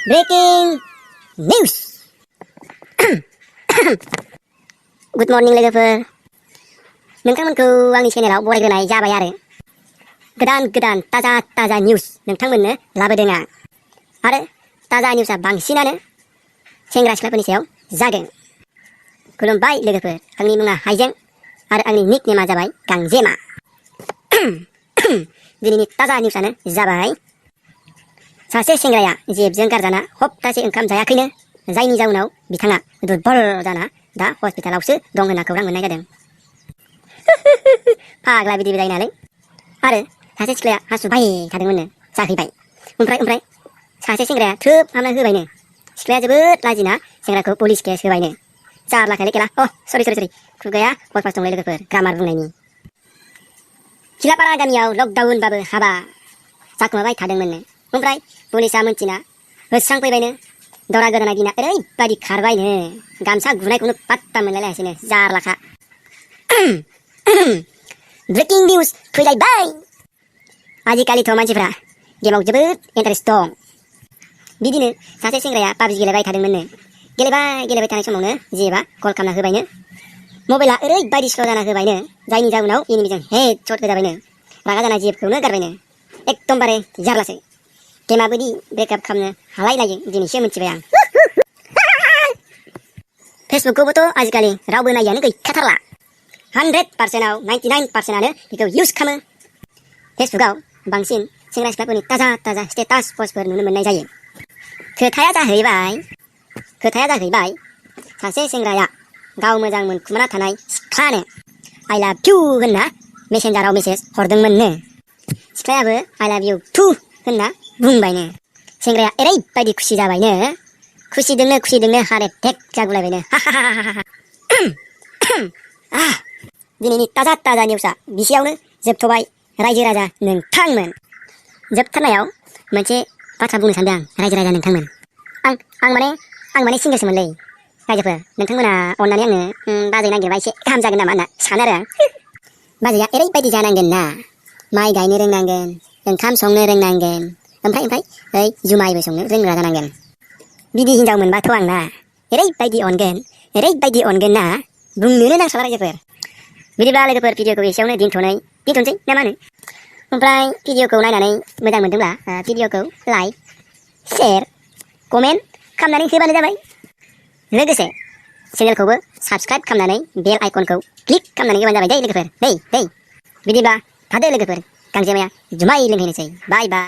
Breaking news. Good morning लोगोफोर, नोंथांमोनखौ आंनि चेनेलाव बरायग्रोनाय जाबाय आरो गोदान ताजा निउस नोंथांमोननो लाबोदों आं। आरो ताजा निउसआ बांसिनानो सेंग्रा सिख्लाफोरनि सायाव जागोन। खुलुमबाय लोगोफोर, आंनि मुङा हाइजें आरो आंनि निक नेमा जाबाय गांजेमा। दिनैनि ताजा निउसआनो जाबाय सासे सेंग्राया जेबजों गारजाना हप्तासे ओंखाम जायाखैनो, जायनि जाउनाव बिथाङा दुरबल जाना दा हस्पिटालावसो दं होनना खौरां मोननाय जादों। फाग्ला बिदिबो जायो नालाय। आरो सासे सिख्लाया हासुबाय थादोंमोननो, जाहैबाय। ओमफ्राय सासे सेंग्राया थ्रोब हामना होबायनो। सिख्लाया जोबोद लाजिना सेंग्राखौ पुलिस केस होबायनो। जारला खेला। सरि खुगाया गरपास दंलै लोगोफोर, ग्रामार बुंनायनि। खिलापारा गामियाव लकडाउनबाबो हाबा जाखुमाबाय थादोंमोननो। ओमफ्राय पुलिसा मोनथिना होस्रांफैबायनो। दरा गोदाना गिना ओरैबायदि खारबायनो, गामसा गुनायखौनो पात्ता मोनलायलायासैनो, जारलाखा। ब्रेकिं निउस फैलायबाय। आजिखालिथ' मानसिफ्रा गेमाव जोबोद इन्टारेस्ट दं। बिदिनो सासे सेंग्राया पाबजि गेलेबाय थादोंमोननो। गेलेबाय थानाय समावनो जेबा कल खालामना होबायनो। मबाइला ओरैबायदि स्ल' जाना होबायनो, जायनि जाउनाव एनिमिजों हेडशट होजाबायनो। रागा जाना जेबखौनो गारबायनो। एकदमबारे जारलासो। गेमाबोदि ब्रेकआप खालामनो हालायलायो दिनैसो मिथिबाय आं। फेसबुकखौबोथ' आजिखालि रावबो नायिआनो गैखाथारला। 100%आव 99%आनो बेखौ इउज खालामो। फेसबुकआव बांसिन सेंग्रा सिख्लाफोरनि ताजा स्टेटास पस्टफोर नुनो मोननाय जायो। खोथाया जाहैबाय सासे सेंग्राया गाव मोजां मोनखुमाना थानाय सिख्लानो I love you होनना मेसेन्जाराव message हरदोंमोननो। सिख्लायाबो I love you too होनना बुंबायनो। सेंग्राया ओरैबायदि खुसि जाबायनो, खुसिदोंनो हार्ट एटेक जागुलायबायनो। दिनैनि ताजा निउसआ बिसेयावनो जोबथ'बाय रायजो राजा नोंथांमोन। जोबथारनायाव मोनसे बाथ्रा बुंनो सानदों आं, रायजो राजा नोंथांमोन। आं माने सिंगेलसोमोनलै रायजोफोर। नोंथांमोना अननानै आंनो बाजै नागिरबा एसे गाहाम जागोन नामा होनना सानो आरो आं। बाजैया ओरैबायदि जानांगोन ना, माइ गायनो रोंनांगोन, ओंखाम संनो रोंनांगोन, ओमफ्राय जुमायबो संनो रोंग्रा जानांगोन। बिदि हिनजाव मोनबाथ' आंना ओरैबायदि अनगोन ना, बुंनोनो नांखाला रायजोफोर। बिदिब्ला लोगोफोर, भिडिअखौ एसेयावनो दोनथ'नोसै ना मा होनो? ओमफ्राय भिडिअखौ नायनानै मोजां मोनदोंब्ला भिडिअखौ लाइक, शेयार, कमेन्ट खालामनानै होबानो जाबाय। लोगोसे चेनेलखौबो साबस्क्राइब खालामनानै बेल आइकनखौ क्लिक खालामनानै होबानो जाबाय दै लोगोफोर। दै बिदिब्ला थादो लोगोफोर, गांजेमाया जुमाय लोंहैनोसै। बाय।